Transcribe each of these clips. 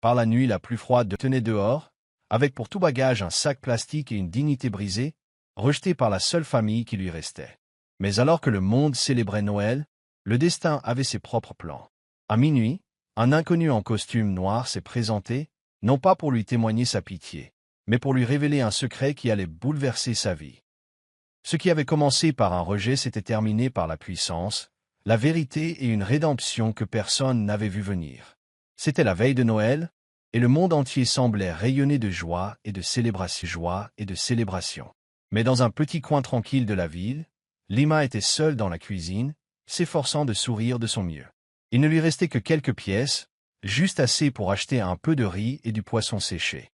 par la nuit la plus froide, tenait dehors, avec pour tout bagage un sac plastique et une dignité brisée, rejeté par la seule famille qui lui restait. Mais alors que le monde célébrait Noël, le destin avait ses propres plans. À minuit, un inconnu en costume noir s'est présenté, non pas pour lui témoigner sa pitié, mais pour lui révéler un secret qui allait bouleverser sa vie. Ce qui avait commencé par un rejet s'était terminé par la puissance, la vérité et une rédemption que personne n'avait vu venir. C'était la veille de Noël, et le monde entier semblait rayonner de joie et de célébration. Mais dans un petit coin tranquille de la ville, Lima était seule dans la cuisine, s'efforçant de sourire de son mieux. Il ne lui restait que quelques pièces, juste assez pour acheter un peu de riz et du poisson séché.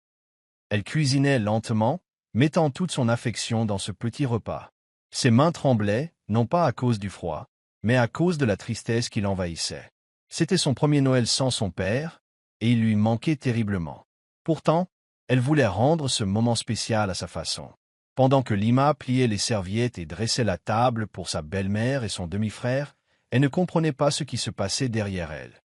Elle cuisinait lentement, mettant toute son affection dans ce petit repas. Ses mains tremblaient, non pas à cause du froid, mais à cause de la tristesse qui l'envahissait. C'était son premier Noël sans son père, et il lui manquait terriblement. Pourtant, elle voulait rendre ce moment spécial à sa façon. Pendant que Lima pliait les serviettes et dressait la table pour sa belle-mère et son demi-frère, elle ne comprenait pas ce qui se passait derrière elle.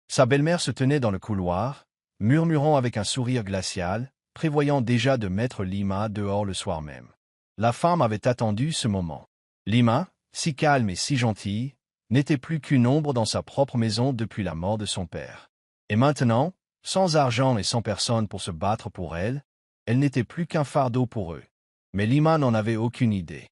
Sa belle-mère se tenait dans le couloir, murmurant avec un sourire glacial, prévoyant déjà de mettre Lima dehors le soir même. La femme avait attendu ce moment. Lima, si calme et si gentille, n'était plus qu'une ombre dans sa propre maison depuis la mort de son père. Et maintenant, sans argent et sans personne pour se battre pour elle, elle n'était plus qu'un fardeau pour eux. Mais Lima n'en avait aucune idée.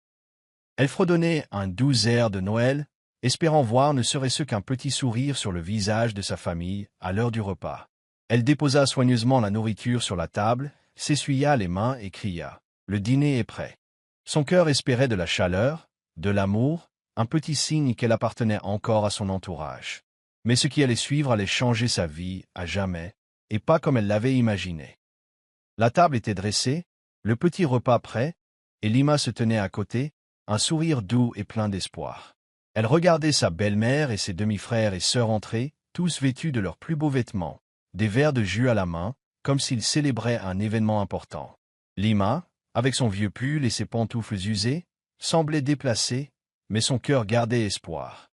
Elle fredonnait un doux air de Noël, espérant voir ne serait-ce qu'un petit sourire sur le visage de sa famille à l'heure du repas. Elle déposa soigneusement la nourriture sur la table, s'essuya les mains et cria « Le dîner est prêt ». Son cœur espérait de la chaleur, de l'amour, un petit signe qu'elle appartenait encore à son entourage. Mais ce qui allait suivre allait changer sa vie à jamais, et pas comme elle l'avait imaginé. La table était dressée, le petit repas prêt, et Lima se tenait à côté, un sourire doux et plein d'espoir. Elle regardait sa belle-mère et ses demi-frères et sœurs entrer, tous vêtus de leurs plus beaux vêtements, des verres de jus à la main, comme s'ils célébraient un événement important. Lima, avec son vieux pull et ses pantoufles usées, semblait déplacée, mais son cœur gardait espoir.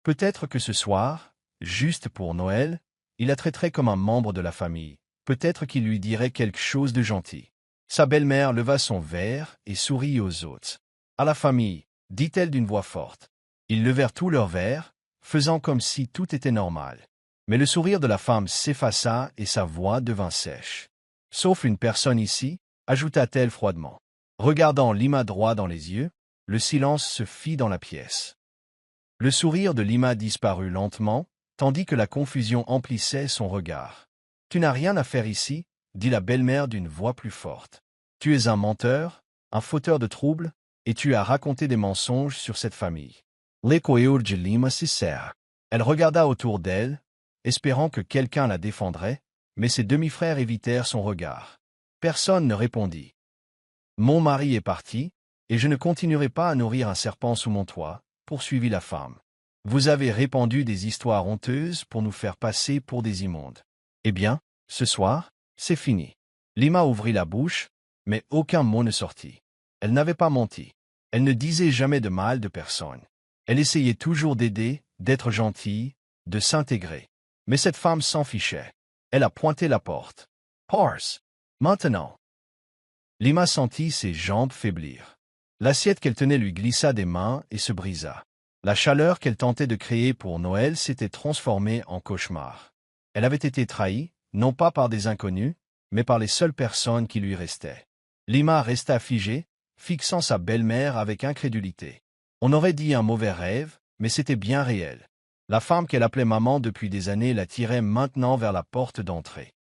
Peut-être que ce soir, juste pour Noël, il la traiterait comme un membre de la famille, peut-être qu'il lui dirait quelque chose de gentil. Sa belle-mère leva son verre et sourit aux autres. « À la famille », dit-elle d'une voix forte. Ils levèrent tous leurs verres, faisant comme si tout était normal. Mais le sourire de la femme s'effaça et sa voix devint sèche. « Sauf une personne ici », ajouta-t-elle froidement. Regardant Lima droit dans les yeux, le silence se fit dans la pièce. Le sourire de Lima disparut lentement, tandis que la confusion emplissait son regard. « Tu n'as rien à faire ici », dit la belle-mère d'une voix plus forte. « Tu es un menteur, un fauteur de troubles, et tu as raconté des mensonges sur cette famille. » L'écho de Lima cessa. Elle regarda autour d'elle, espérant que quelqu'un la défendrait, mais ses demi-frères évitèrent son regard. Personne ne répondit. « Mon mari est parti, et je ne continuerai pas à nourrir un serpent sous mon toit, » poursuivit la femme. « Vous avez répandu des histoires honteuses pour nous faire passer pour des immondes. Eh bien, ce soir, c'est fini. » Lima ouvrit la bouche, mais aucun mot ne sortit. Elle n'avait pas menti. Elle ne disait jamais de mal de personne. Elle essayait toujours d'aider, d'être gentille, de s'intégrer. Mais cette femme s'en fichait. Elle a pointé la porte. « Pars. Maintenant. » Lima sentit ses jambes faiblir. L'assiette qu'elle tenait lui glissa des mains et se brisa. La chaleur qu'elle tentait de créer pour Noël s'était transformée en cauchemar. Elle avait été trahie, non pas par des inconnus, mais par les seules personnes qui lui restaient. Lima resta figée, fixant sa belle-mère avec incrédulité. On aurait dit un mauvais rêve, mais c'était bien réel. La femme qu'elle appelait maman depuis des années la tirait maintenant vers la porte d'entrée.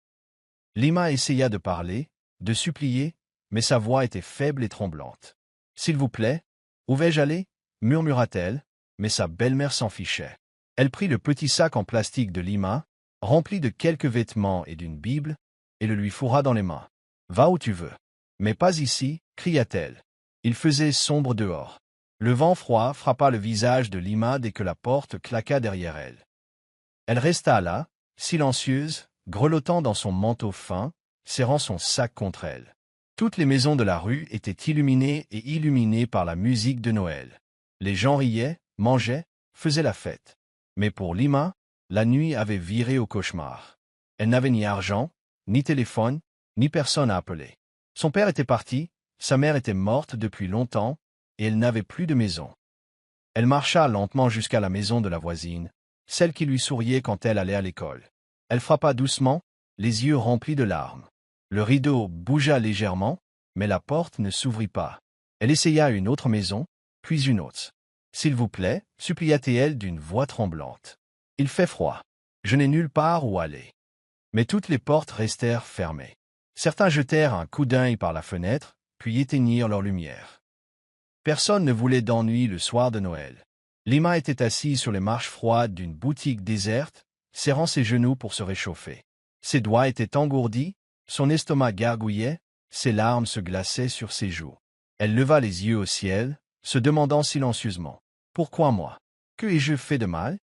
Lima essaya de parler, de supplier, mais sa voix était faible et tremblante. « S'il vous plaît, où vais-je aller » murmura-t-elle, mais sa belle-mère s'en fichait. Elle prit le petit sac en plastique de Lima, rempli de quelques vêtements et d'une Bible, et le lui fourra dans les mains. « Va où tu veux. Mais pas ici, » cria-t-elle. Il faisait sombre dehors. Le vent froid frappa le visage de Lima dès que la porte claqua derrière elle. Elle resta là, silencieuse, grelottant dans son manteau fin, serrant son sac contre elle. Toutes les maisons de la rue étaient illuminées et illuminées par la musique de Noël. Les gens riaient, mangeaient, faisaient la fête. Mais pour Lima, la nuit avait viré au cauchemar. Elle n'avait ni argent, ni téléphone, ni personne à appeler. Son père était parti, sa mère était morte depuis longtemps, et elle n'avait plus de maison. Elle marcha lentement jusqu'à la maison de la voisine, celle qui lui souriait quand elle allait à l'école. Elle frappa doucement, les yeux remplis de larmes. Le rideau bougea légèrement, mais la porte ne s'ouvrit pas. Elle essaya une autre maison, puis une autre. « S'il vous plaît, supplia-t-elle d'une voix tremblante. Il fait froid. Je n'ai nulle part où aller. » Mais toutes les portes restèrent fermées. Certains jetèrent un coup d'œil par la fenêtre, puis éteignirent leur lumière. Personne ne voulait d'ennui le soir de Noël. Lima était assise sur les marches froides d'une boutique déserte, serrant ses genoux pour se réchauffer. Ses doigts étaient engourdis, son estomac gargouillait, ses larmes se glaçaient sur ses joues. Elle leva les yeux au ciel, se demandant silencieusement « Pourquoi moi? Que ai-je fait de mal ?»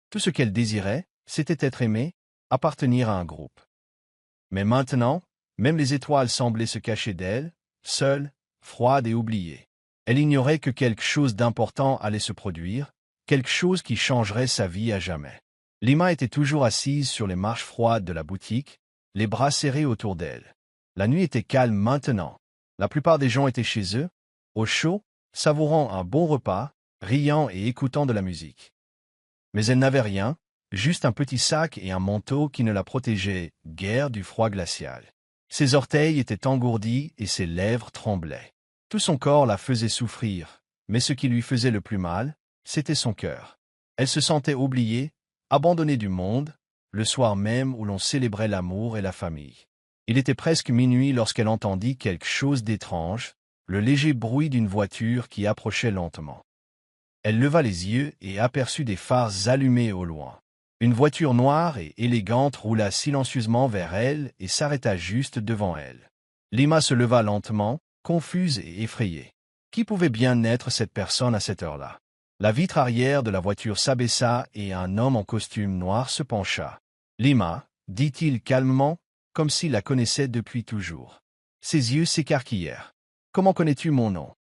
Tout ce qu'elle désirait, c'était être aimée, appartenir à un groupe. Mais maintenant, même les étoiles semblaient se cacher d'elle, seule, froide et oubliée. Elle ignorait que quelque chose d'important allait se produire, quelque chose qui changerait sa vie à jamais. Lima était toujours assise sur les marches froides de la boutique, les bras serrés autour d'elle. La nuit était calme maintenant. La plupart des gens étaient chez eux, au chaud, savourant un bon repas, riant et écoutant de la musique. Mais elle n'avait rien, juste un petit sac et un manteau qui ne la protégeaient guère du froid glacial. Ses orteils étaient engourdis et ses lèvres tremblaient. Tout son corps la faisait souffrir, mais ce qui lui faisait le plus mal, c'était son cœur. Elle se sentait oubliée, abandonnée du monde, le soir même où l'on célébrait l'amour et la famille. Il était presque minuit lorsqu'elle entendit quelque chose d'étrange, le léger bruit d'une voiture qui approchait lentement. Elle leva les yeux et aperçut des phares allumés au loin. Une voiture noire et élégante roula silencieusement vers elle et s'arrêta juste devant elle. Lima se leva lentement, confuse et effrayée. Qui pouvait bien être cette personne à cette heure-là? La vitre arrière de la voiture s'abaissa et un homme en costume noir se pencha. « Lima, » dit-il calmement, comme s'il la connaissait depuis toujours. Ses yeux s'écarquillèrent. « Comment connais-tu mon nom ?»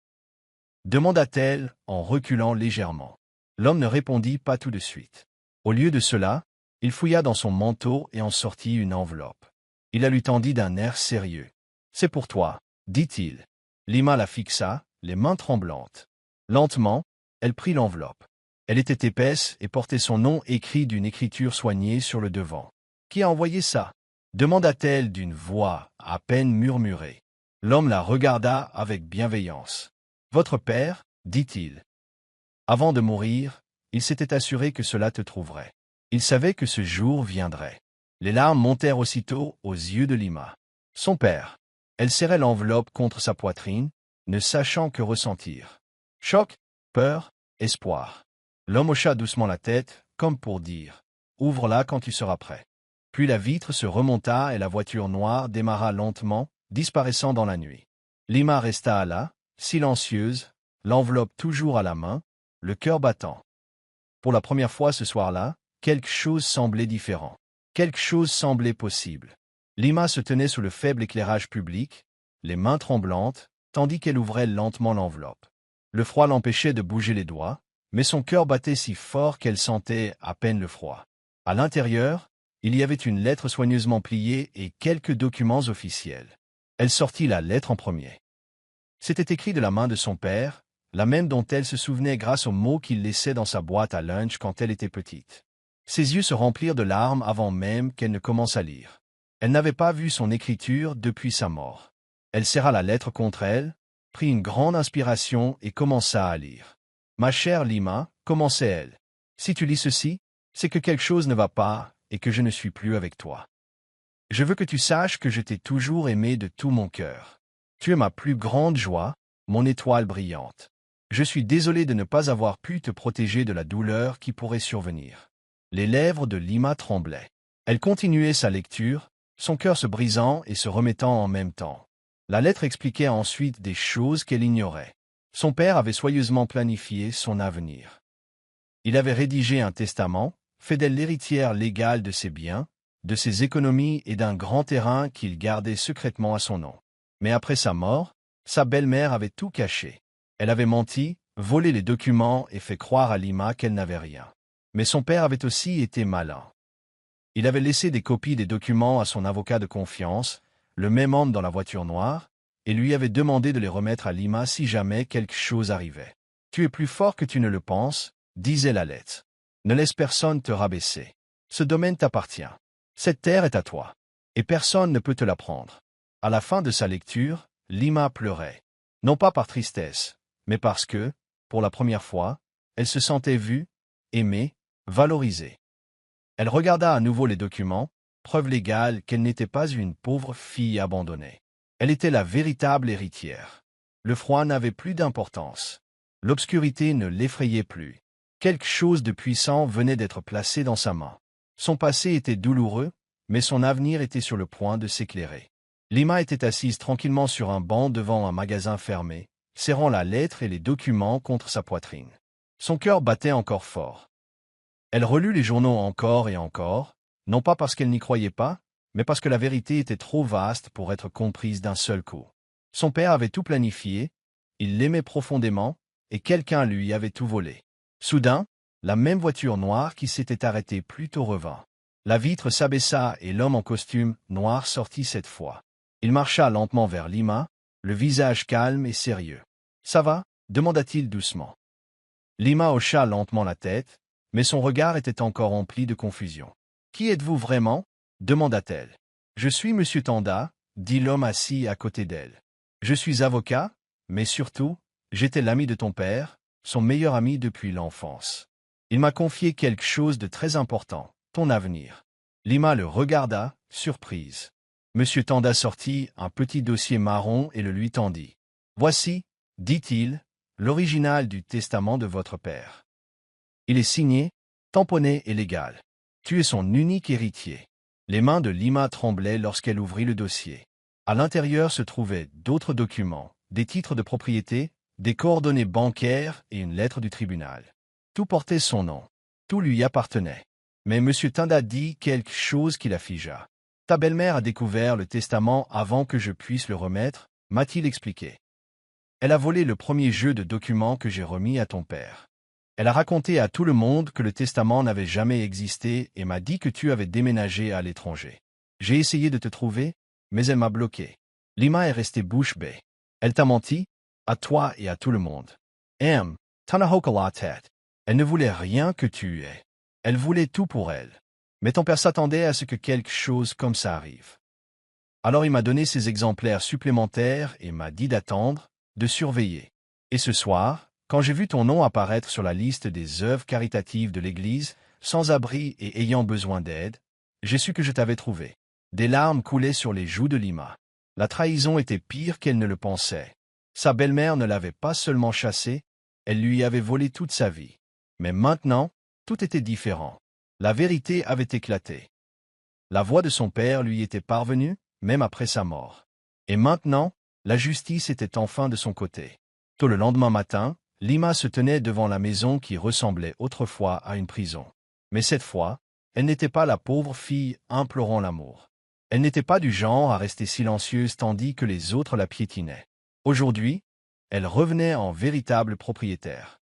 demanda-t-elle en reculant légèrement. L'homme ne répondit pas tout de suite. Au lieu de cela, il fouilla dans son manteau et en sortit une enveloppe. Il la lui tendit d'un air sérieux. « C'est pour toi, » dit-il. Lima la fixa, les mains tremblantes. Lentement, elle prit l'enveloppe. Elle était épaisse et portait son nom écrit d'une écriture soignée sur le devant. « Qui a envoyé ça ?» demanda-t-elle d'une voix à peine murmurée. L'homme la regarda avec bienveillance. « Votre père, » dit-il. Avant de mourir, il s'était assuré que cela te trouverait. Il savait que ce jour viendrait. Les larmes montèrent aussitôt aux yeux de Lima. Son père. Elle serrait l'enveloppe contre sa poitrine, ne sachant que ressentir. Choc, peur, espoir. L'homme hocha doucement la tête, comme pour dire « Ouvre-la quand tu seras prêt ». Puis la vitre se remonta et la voiture noire démarra lentement, disparaissant dans la nuit. Lima resta là, silencieuse, l'enveloppe toujours à la main, le cœur battant. Pour la première fois ce soir-là, quelque chose semblait différent. Quelque chose semblait possible. Lima se tenait sous le faible éclairage public, les mains tremblantes, tandis qu'elle ouvrait lentement l'enveloppe. Le froid l'empêchait de bouger les doigts, mais son cœur battait si fort qu'elle sentait à peine le froid. À l'intérieur, il y avait une lettre soigneusement pliée et quelques documents officiels. Elle sortit la lettre en premier. C'était écrit de la main de son père, la même dont elle se souvenait grâce aux mots qu'il laissait dans sa boîte à lunch quand elle était petite. Ses yeux se remplirent de larmes avant même qu'elle ne commence à lire. Elle n'avait pas vu son écriture depuis sa mort. Elle serra la lettre contre elle, prit une grande inspiration et commença à lire. « Ma chère Lima, » commençait-elle, « si tu lis ceci, c'est que quelque chose ne va pas et que je ne suis plus avec toi. Je veux que tu saches que je t'ai toujours aimé de tout mon cœur. Tu es ma plus grande joie, mon étoile brillante. Je suis désolé de ne pas avoir pu te protéger de la douleur qui pourrait survenir. » Les lèvres de Lima tremblaient. Elle continuait sa lecture, son cœur se brisant et se remettant en même temps. La lettre expliquait ensuite des choses qu'elle ignorait. Son père avait soigneusement planifié son avenir. Il avait rédigé un testament, fait d'elle l'héritière légale de ses biens, de ses économies et d'un grand terrain qu'il gardait secrètement à son nom. Mais après sa mort, sa belle-mère avait tout caché. Elle avait menti, volé les documents et fait croire à Lima qu'elle n'avait rien. Mais son père avait aussi été malin. Il avait laissé des copies des documents à son avocat de confiance, le même homme dans la voiture noire, et lui avait demandé de les remettre à Lima si jamais quelque chose arrivait. « Tu es plus fort que tu ne le penses », disait la lettre. « Ne laisse personne te rabaisser. Ce domaine t'appartient. Cette terre est à toi. Et personne ne peut te la prendre. » À la fin de sa lecture, Lima pleurait. Non pas par tristesse, mais parce que, pour la première fois, elle se sentait vue, aimée, valorisée. Elle regarda à nouveau les documents, preuve légale qu'elle n'était pas une pauvre fille abandonnée. Elle était la véritable héritière. Le froid n'avait plus d'importance. L'obscurité ne l'effrayait plus. Quelque chose de puissant venait d'être placé dans sa main. Son passé était douloureux, mais son avenir était sur le point de s'éclairer. Lima était assise tranquillement sur un banc devant un magasin fermé, serrant la lettre et les documents contre sa poitrine. Son cœur battait encore fort. Elle relut les journaux encore et encore, non pas parce qu'elle n'y croyait pas, mais parce que la vérité était trop vaste pour être comprise d'un seul coup. Son père avait tout planifié, il l'aimait profondément, et quelqu'un lui avait tout volé. Soudain, la même voiture noire qui s'était arrêtée plus tôt revint. La vitre s'abaissa et l'homme en costume noir sortit cette fois. Il marcha lentement vers Lima, le visage calme et sérieux. « Ça va » demanda-t-il doucement. Lima hocha lentement la tête, mais son regard était encore empli de confusion. « Qui êtes-vous vraiment » demanda-t-elle. « Je suis Monsieur Tanda » dit l'homme assis à côté d'elle. « Je suis avocat, mais surtout, j'étais l'ami de ton père, son meilleur ami depuis l'enfance. Il m'a confié quelque chose de très important, ton avenir. » Lima le regarda, surprise. Monsieur Tanda sortit un petit dossier marron et le lui tendit. « Voici, dit-il, l'original du testament de votre père. Il est signé, tamponné et légal. Tu es son unique héritier. » Les mains de Lima tremblaient lorsqu'elle ouvrit le dossier. À l'intérieur se trouvaient d'autres documents, des titres de propriété, des coordonnées bancaires et une lettre du tribunal. Tout portait son nom. Tout lui appartenait. Mais M. Tanda dit quelque chose qui la figea. « Ta belle-mère a découvert le testament avant que je puisse le remettre, m'a-t-il expliqué. Elle a volé le premier jeu de documents que j'ai remis à ton père. Elle a raconté à tout le monde que le testament n'avait jamais existé et m'a dit que tu avais déménagé à l'étranger. J'ai essayé de te trouver, mais elle m'a bloqué. Lima est restée bouche bée. Elle t'a menti, à toi et à tout le monde. Tanahokalatet. Elle ne voulait rien que tu aies. Elle voulait tout pour elle. Mais ton père s'attendait à ce que quelque chose comme ça arrive. Alors il m'a donné ces exemplaires supplémentaires et m'a dit d'attendre, de surveiller. Et ce soir, quand j'ai vu ton nom apparaître sur la liste des œuvres caritatives de l'Église, sans abri et ayant besoin d'aide, j'ai su que je t'avais trouvé. Des larmes coulaient sur les joues de Lima. La trahison était pire qu'elle ne le pensait. Sa belle-mère ne l'avait pas seulement chassée, elle lui avait volé toute sa vie. Mais maintenant, tout était différent. La vérité avait éclaté. La voix de son père lui était parvenue, même après sa mort. Et maintenant, la justice était enfin de son côté. Tôt le lendemain matin, Lima se tenait devant la maison qui ressemblait autrefois à une prison. Mais cette fois, elle n'était pas la pauvre fille implorant l'amour. Elle n'était pas du genre à rester silencieuse tandis que les autres la piétinaient. Aujourd'hui, elle revenait en véritable propriétaire.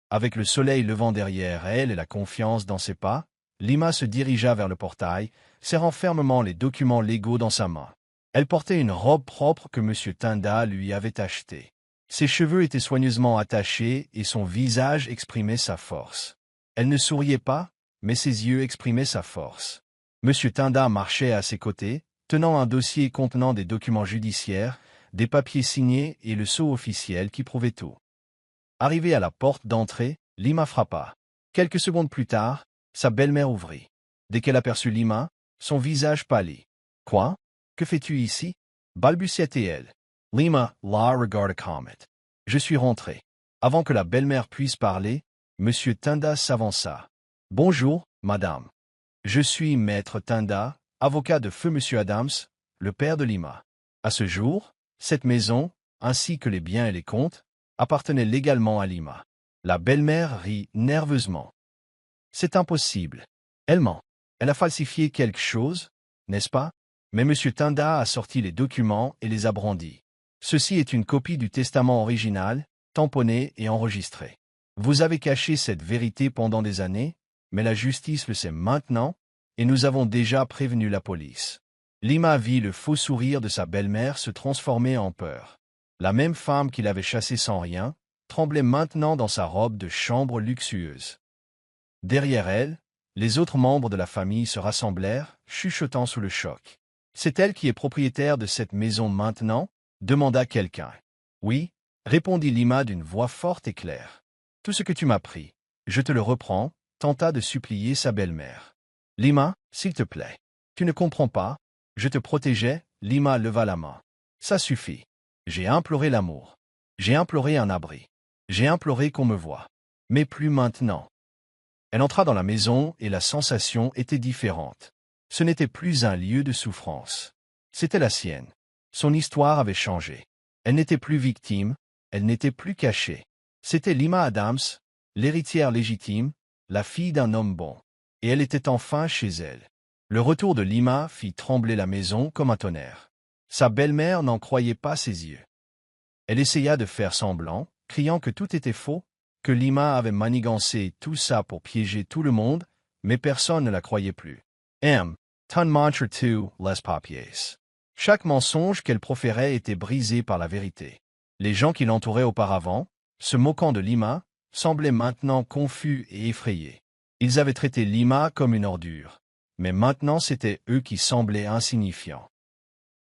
Avec le soleil levant derrière elle et la confiance dans ses pas, Lima se dirigea vers le portail, serrant fermement les documents légaux dans sa main. Elle portait une robe propre que M. Tanda lui avait achetée. Ses cheveux étaient soigneusement attachés et son visage exprimait sa force. Elle ne souriait pas, mais ses yeux exprimaient sa force. M. Tanda marchait à ses côtés, tenant un dossier contenant des documents judiciaires, des papiers signés et le sceau officiel qui prouvait tout. Arrivé à la porte d'entrée, Lima frappa. Quelques secondes plus tard, sa belle-mère ouvrit. Dès qu'elle aperçut Lima, son visage pâlit. « Quoi? Que fais-tu ici » balbutia-t-elle. Lima la regarda comet. « Je suis rentré. » Avant que la belle-mère puisse parler, M. Tanda s'avança. « Bonjour, madame. Je suis maître Tanda, avocat de feu M. Adams, le père de Lima. À ce jour, cette maison, ainsi que les biens et les comptes, appartenaient légalement à Lima. » La belle-mère rit nerveusement. « C'est impossible. Elle ment. Elle a falsifié quelque chose, n'est-ce pas ?» Mais M. Tanda a sorti les documents et les a brandis. « Ceci est une copie du testament original, tamponné et enregistré. Vous avez caché cette vérité pendant des années, mais la justice le sait maintenant, et nous avons déjà prévenu la police. Lima vit le faux sourire de sa belle-mère se transformer en peur. La même femme qui l'avait chassée sans rien, tremblait maintenant dans sa robe de chambre luxueuse. Derrière elle, les autres membres de la famille se rassemblèrent, chuchotant sous le choc. « C'est elle qui est propriétaire de cette maison maintenant ?» demanda quelqu'un. « Oui » répondit Lima d'une voix forte et claire. « Tout ce que tu m'as pris, je te le reprends » tenta de supplier sa belle-mère. « Lima, s'il te plaît. Tu ne comprends pas. Je te protégeais. » Lima leva la main. « Ça suffit. J'ai imploré l'amour. J'ai imploré un abri. J'ai imploré qu'on me voie. Mais plus maintenant. » Elle entra dans la maison et la sensation était différente. Ce n'était plus un lieu de souffrance. C'était la sienne. Son histoire avait changé. Elle n'était plus victime, elle n'était plus cachée. C'était Lima Adams, l'héritière légitime, la fille d'un homme bon. Et elle était enfin chez elle. Le retour de Lima fit trembler la maison comme un tonnerre. Sa belle-mère n'en croyait pas ses yeux. Elle essaya de faire semblant, criant que tout était faux, que Lima avait manigancé tout ça pour piéger tout le monde, mais personne ne la croyait plus. Ton mantra tu les papiers. Chaque mensonge qu'elle proférait était brisé par la vérité. Les gens qui l'entouraient auparavant, se moquant de Lima, semblaient maintenant confus et effrayés. Ils avaient traité Lima comme une ordure, mais maintenant c'étaient eux qui semblaient insignifiants.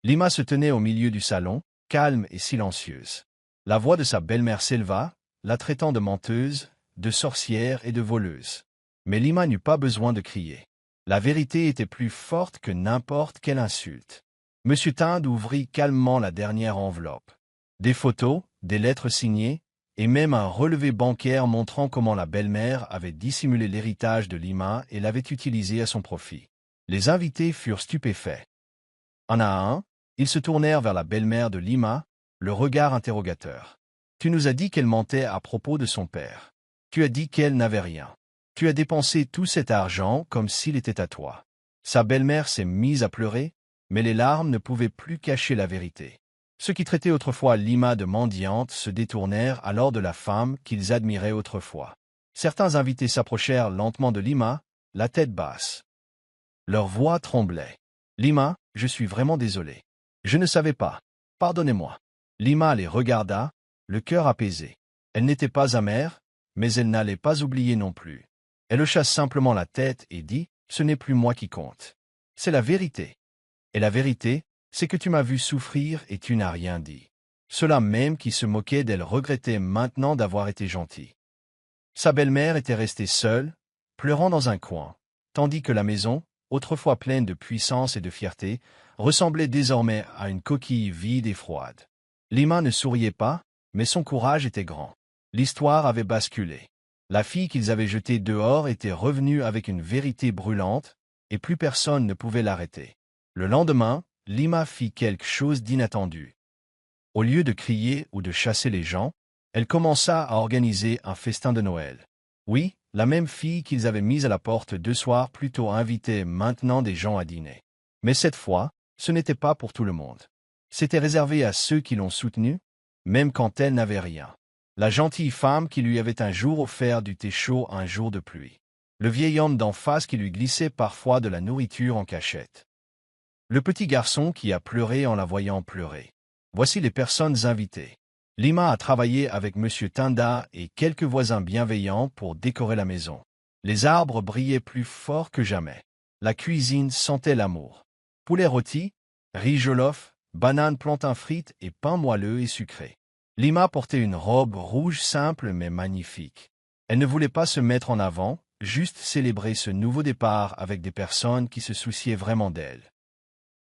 Lima se tenait au milieu du salon, calme et silencieuse. La voix de sa belle-mère s'éleva, la traitant de menteuse, de sorcière et de voleuse. Mais Lima n'eut pas besoin de crier. La vérité était plus forte que n'importe quelle insulte. Monsieur Tinde ouvrit calmement la dernière enveloppe. Des photos, des lettres signées, et même un relevé bancaire montrant comment la belle-mère avait dissimulé l'héritage de Lima et l'avait utilisé à son profit. Les invités furent stupéfaits. Un à un, ils se tournèrent vers la belle-mère de Lima, le regard interrogateur. « Tu nous as dit qu'elle mentait à propos de son père. Tu as dit qu'elle n'avait rien. Tu as dépensé tout cet argent comme s'il était à toi. » Sa belle-mère s'est mise à pleurer, mais les larmes ne pouvaient plus cacher la vérité. Ceux qui traitaient autrefois Lima de mendiante se détournèrent alors de la femme qu'ils admiraient autrefois. Certains invités s'approchèrent lentement de Lima, la tête basse. Leur voix tremblait. « Lima, je suis vraiment désolé. Je ne savais pas. Pardonnez-moi. » Lima les regarda, le cœur apaisé. Elle n'était pas amère, mais elle n'allait pas oublier non plus. Elle hocha simplement la tête et dit « Ce n'est plus moi qui compte. C'est la vérité. Et la vérité, c'est que tu m'as vu souffrir et tu n'as rien dit. » Ceux-là même qui se moquaient d'elle regrettaient maintenant d'avoir été gentils. Sa belle-mère était restée seule, pleurant dans un coin, tandis que la maison, autrefois pleine de puissance et de fierté, ressemblait désormais à une coquille vide et froide. Lima ne souriait pas, mais son courage était grand. L'histoire avait basculé. La fille qu'ils avaient jetée dehors était revenue avec une vérité brûlante, et plus personne ne pouvait l'arrêter. Le lendemain, Lima fit quelque chose d'inattendu. Au lieu de crier ou de chasser les gens, elle commença à organiser un festin de Noël. Oui, la même fille qu'ils avaient mise à la porte 2 soirs plus tôt invitait maintenant des gens à dîner. Mais cette fois, ce n'était pas pour tout le monde. C'était réservé à ceux qui l'ont soutenue, même quand elle n'avait rien. La gentille femme qui lui avait un jour offert du thé chaud un jour de pluie. Le vieil homme d'en face qui lui glissait parfois de la nourriture en cachette. Le petit garçon qui a pleuré en la voyant pleurer. Voici les personnes invitées. Lima a travaillé avec Monsieur Tanda et quelques voisins bienveillants pour décorer la maison. Les arbres brillaient plus fort que jamais. La cuisine sentait l'amour. Poulet rôti, riz jollof, bananes plantain frites et pain moelleux et sucré. Lima portait une robe rouge simple mais magnifique. Elle ne voulait pas se mettre en avant, juste célébrer ce nouveau départ avec des personnes qui se souciaient vraiment d'elle.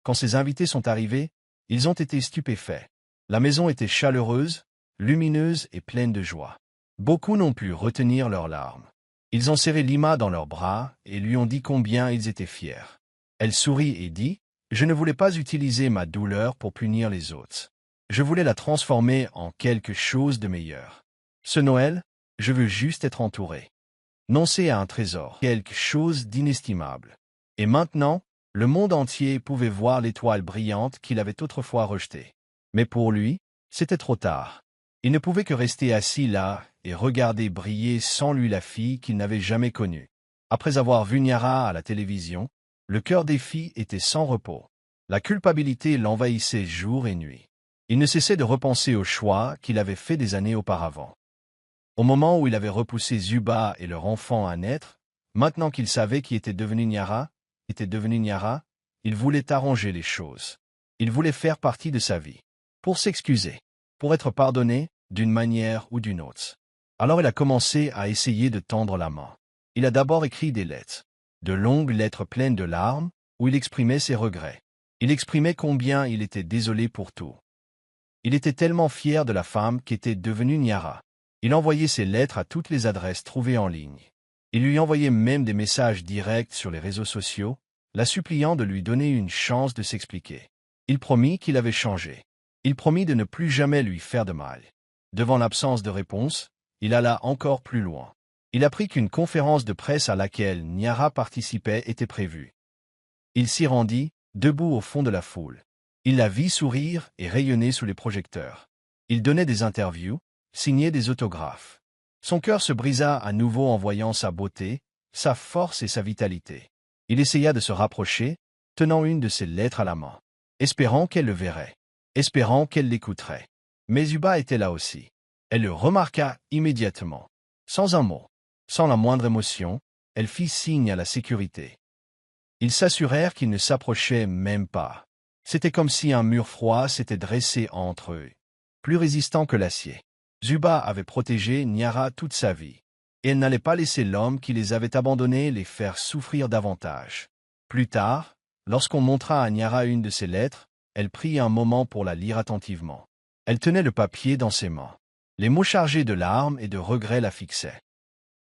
Quand ses invités sont arrivés, ils ont été stupéfaits. La maison était chaleureuse, lumineuse et pleine de joie. Beaucoup n'ont pu retenir leurs larmes. Ils ont serré Lima dans leurs bras et lui ont dit combien ils étaient fiers. Elle sourit et dit « Je ne voulais pas utiliser ma douleur pour punir les autres. Je voulais la transformer en quelque chose de meilleur. Ce Noël, je veux juste être entourée. Noncé à un trésor, quelque chose d'inestimable. » Et maintenant, le monde entier pouvait voir l'étoile brillante qu'il avait autrefois rejetée. Mais pour lui, c'était trop tard. Il ne pouvait que rester assis là et regarder briller sans lui la fille qu'il n'avait jamais connue. Après avoir vu Niara à la télévision, Le cœur des filles était sans repos. La culpabilité l'envahissait jour et nuit. Il ne cessait de repenser au choix qu'il avait fait des années auparavant. Au moment où il avait repoussé Zuba et leur enfant à naître, maintenant qu'il savait qui était devenu Niara, il voulait arranger les choses. Il voulait faire partie de sa vie. Pour s'excuser. Pour être pardonné, d'une manière ou d'une autre. Alors il a commencé à essayer de tendre la main. Il a d'abord écrit des lettres. De longues lettres pleines de larmes, où il exprimait ses regrets. Il exprimait combien il était désolé pour tout. Il était tellement fier de la femme qu'était devenue Niara. Il envoyait ses lettres à toutes les adresses trouvées en ligne. Il lui envoyait même des messages directs sur les réseaux sociaux, la suppliant de lui donner une chance de s'expliquer. Il promit qu'il avait changé. Il promit de ne plus jamais lui faire de mal. Devant l'absence de réponse, il alla encore plus loin. Il apprit qu'une conférence de presse à laquelle Niara participait était prévue. Il s'y rendit, debout au fond de la foule. Il la vit sourire et rayonner sous les projecteurs. Il donnait des interviews, signait des autographes. Son cœur se brisa à nouveau en voyant sa beauté, sa force et sa vitalité. Il essaya de se rapprocher, tenant une de ses lettres à la main, espérant qu'elle le verrait, espérant qu'elle l'écouterait. Mais Zuba était là aussi. Elle le remarqua immédiatement. Sans un mot, sans la moindre émotion, elle fit signe à la sécurité. Ils s'assurèrent qu'ils ne s'approchaient même pas. C'était comme si un mur froid s'était dressé entre eux, plus résistant que l'acier. Zuba avait protégé Niara toute sa vie, et elle n'allait pas laisser l'homme qui les avait abandonnés les faire souffrir davantage. Plus tard, lorsqu'on montra à Niara une de ses lettres, elle prit un moment pour la lire attentivement. Elle tenait le papier dans ses mains. Les mots chargés de larmes et de regrets la fixaient.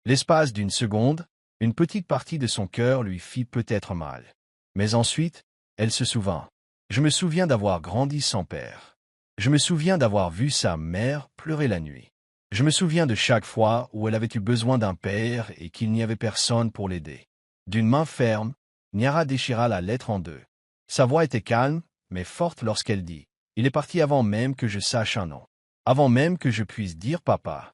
L'espace d'une seconde, une petite partie de son cœur lui fit peut-être mal. Mais ensuite, elle se souvint. Je me souviens d'avoir grandi sans père. Je me souviens d'avoir vu sa mère pleurer la nuit. Je me souviens de chaque fois où elle avait eu besoin d'un père et qu'il n'y avait personne pour l'aider. D'une main ferme, Niara déchira la lettre en deux. Sa voix était calme, mais forte lorsqu'elle dit « Il est parti avant même que je sache un nom. Avant même que je puisse dire papa.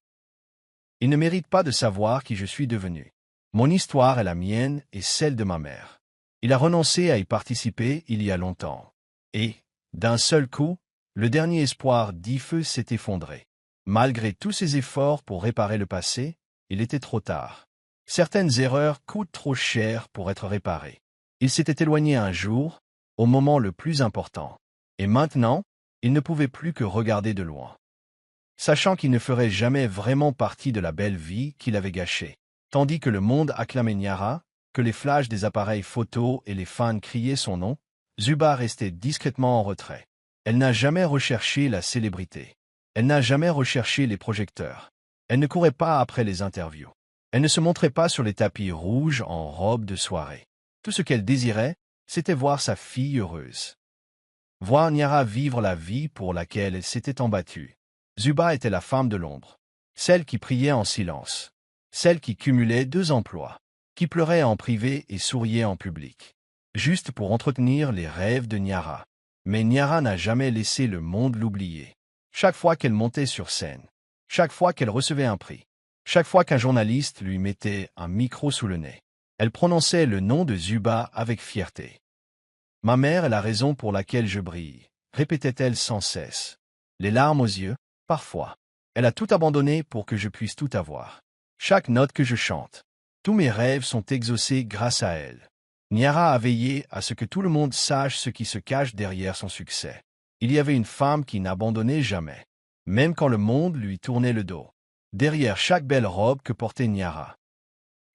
Il ne mérite pas de savoir qui je suis devenu. Mon histoire est la mienne et celle de ma mère. Il a renoncé à y participer il y a longtemps. Et, d'un seul coup, le dernier espoir d'Ifeu s'est effondré. Malgré tous ses efforts pour réparer le passé, il était trop tard. Certaines erreurs coûtent trop cher pour être réparées. Il s'était éloigné un jour, au moment le plus important. Et maintenant, il ne pouvait plus que regarder de loin. Sachant qu'il ne ferait jamais vraiment partie de la belle vie qu'il avait gâchée. Tandis que le monde acclamait Niara, que les flashs des appareils photos et les fans criaient son nom, Zuba restait discrètement en retrait. Elle n'a jamais recherché la célébrité. Elle n'a jamais recherché les projecteurs. Elle ne courait pas après les interviews. Elle ne se montrait pas sur les tapis rouges en robe de soirée. Tout ce qu'elle désirait, c'était voir sa fille heureuse. Voir Niara vivre la vie pour laquelle elle s'était embattue. Zuba était la femme de l'ombre. Celle qui priait en silence. Celle qui cumulait 2 emplois. Qui pleurait en privé et souriait en public. Juste pour entretenir les rêves de Niara. Mais Niara n'a jamais laissé le monde l'oublier. Chaque fois qu'elle montait sur scène, chaque fois qu'elle recevait un prix, chaque fois qu'un journaliste lui mettait un micro sous le nez, elle prononçait le nom de Zuba avec fierté. « Ma mère est la raison pour laquelle je brille », répétait-elle sans cesse. Les larmes aux yeux, parfois. Elle a tout abandonné pour que je puisse tout avoir. Chaque note que je chante. Tous mes rêves sont exaucés grâce à elle. Niara a veillé à ce que tout le monde sache ce qui se cache derrière son succès. Il y avait une femme qui n'abandonnait jamais, même quand le monde lui tournait le dos. Derrière chaque belle robe que portait Niara.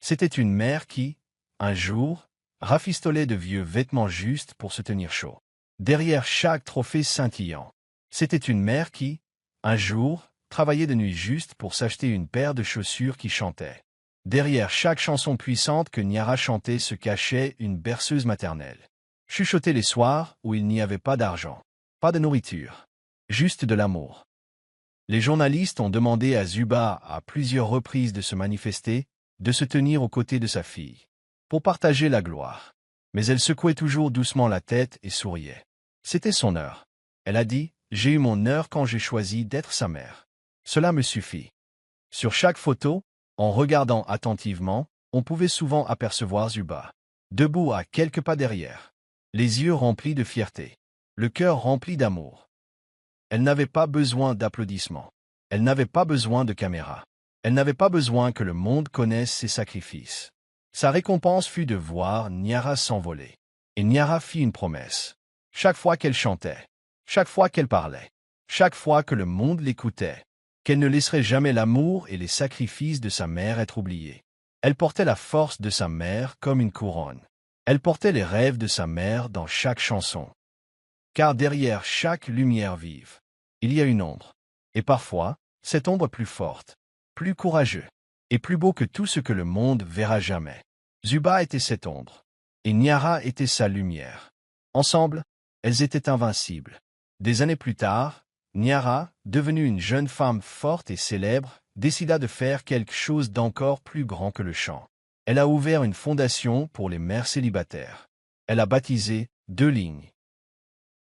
C'était une mère qui, un jour, rafistolait de vieux vêtements justes pour se tenir chaud. Derrière chaque trophée scintillant. C'était une mère qui, un jour, travaillait de nuit juste pour s'acheter une paire de chaussures qui chantait. Derrière chaque chanson puissante que Niara chantait se cachait une berceuse maternelle. Chuchotée les soirs où il n'y avait pas d'argent, pas de nourriture, juste de l'amour. Les journalistes ont demandé à Zuba à plusieurs reprises de se manifester, de se tenir aux côtés de sa fille, pour partager la gloire. Mais elle secouait toujours doucement la tête et souriait. C'était son heure. Elle a dit « J'ai eu mon heure quand j'ai choisi d'être sa mère. Cela me suffit. » Sur chaque photo, en regardant attentivement, on pouvait souvent apercevoir Zuba. debout à quelques pas derrière, les yeux remplis de fierté, le cœur rempli d'amour. Elle n'avait pas besoin d'applaudissements. Elle n'avait pas besoin de caméras. Elle n'avait pas besoin que le monde connaisse ses sacrifices. Sa récompense fut de voir Niara s'envoler. Et Niara fit une promesse. Chaque fois qu'elle chantait, chaque fois qu'elle parlait, chaque fois que le monde l'écoutait, qu'elle ne laisserait jamais l'amour et les sacrifices de sa mère être oubliés. Elle portait la force de sa mère comme une couronne. Elle portait les rêves de sa mère dans chaque chanson. Car derrière chaque lumière vive, il y a une ombre. Et parfois, cette ombre est plus forte, plus courageux, et plus beau que tout ce que le monde verra jamais. Zuba était cette ombre, et Niara était sa lumière. Ensemble, elles étaient invincibles. Des années plus tard, Niara, devenue une jeune femme forte et célèbre, décida de faire quelque chose d'encore plus grand que le chant. Elle a ouvert une fondation pour les mères célibataires. Elle a baptisé 2 lignes.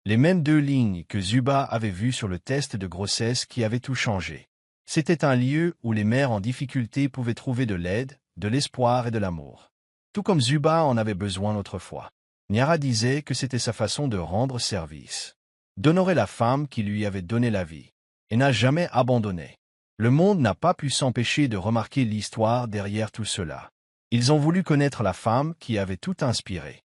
Les mêmes 2 lignes que Zuba avait vues sur le test de grossesse qui avait tout changé. C'était un lieu où les mères en difficulté pouvaient trouver de l'aide, de l'espoir et de l'amour. Tout comme Zuba en avait besoin autrefois. Niara disait que c'était sa façon de rendre service, d'honorer la femme qui lui avait donné la vie, et n'a jamais abandonné. Le monde n'a pas pu s'empêcher de remarquer l'histoire derrière tout cela. Ils ont voulu connaître la femme qui avait tout inspiré.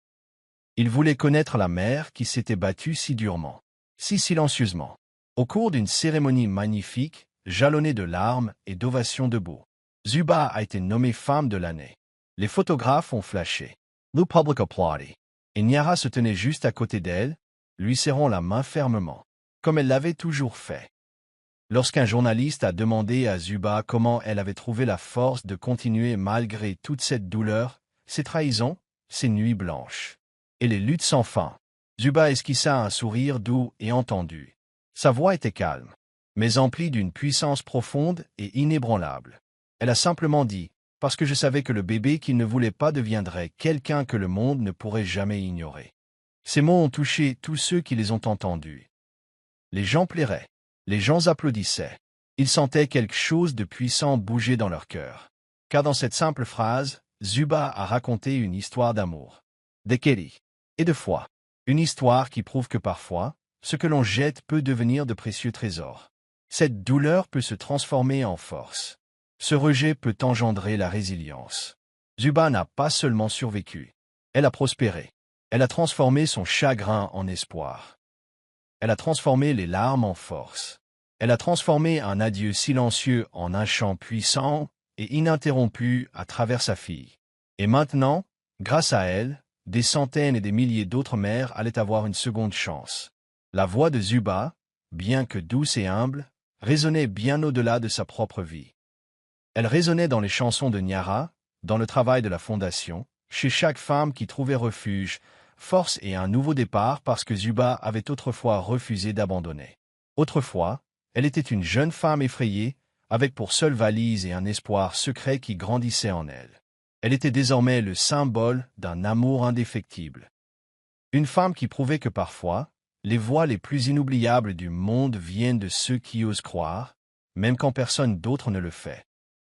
Ils voulaient connaître la mère qui s'était battue si durement, si silencieusement, au cours d'une cérémonie magnifique, jalonnée de larmes et d'ovations debout. Zuba a été nommée femme de l'année. Les photographes ont flashé. Le public applaudit. Et Niara se tenait juste à côté d'elle, lui serrant la main fermement, comme elle l'avait toujours fait. Lorsqu'un journaliste a demandé à Zuba comment elle avait trouvé la force de continuer malgré toute cette douleur, ces trahisons, ces nuits blanches et les luttes sans fin, Zuba esquissa un sourire doux et entendu. Sa voix était calme, mais emplie d'une puissance profonde et inébranlable. Elle a simplement dit, parce que je savais que le bébé qu'il ne voulait pas deviendrait quelqu'un que le monde ne pourrait jamais ignorer. Ces mots ont touché tous ceux qui les ont entendus. Les gens pleuraient, les gens applaudissaient. Ils sentaient quelque chose de puissant bouger dans leur cœur. Car dans cette simple phrase, Zuba a raconté une histoire d'amour, d'équité et de foi. Une histoire qui prouve que parfois, ce que l'on jette peut devenir de précieux trésors. Cette douleur peut se transformer en force. Ce rejet peut engendrer la résilience. Zuba n'a pas seulement survécu. Elle a prospéré. Elle a transformé son chagrin en espoir. Elle a transformé les larmes en force. Elle a transformé un adieu silencieux en un chant puissant et ininterrompu à travers sa fille. Et maintenant, grâce à elle, des centaines et des milliers d'autres mères allaient avoir une seconde chance. La voix de Zuba, bien que douce et humble, résonnait bien au-delà de sa propre vie. Elle résonnait dans les chansons de Niara, dans le travail de la Fondation, chez chaque femme qui trouvait refuge, force et un nouveau départ parce que Zuba avait autrefois refusé d'abandonner. Autrefois, elle était une jeune femme effrayée, avec pour seule valise et un espoir secret qui grandissait en elle. Elle était désormais le symbole d'un amour indéfectible. Une femme qui prouvait que parfois, les voix les plus inoubliables du monde viennent de ceux qui osent croire, même quand personne d'autre ne le fait.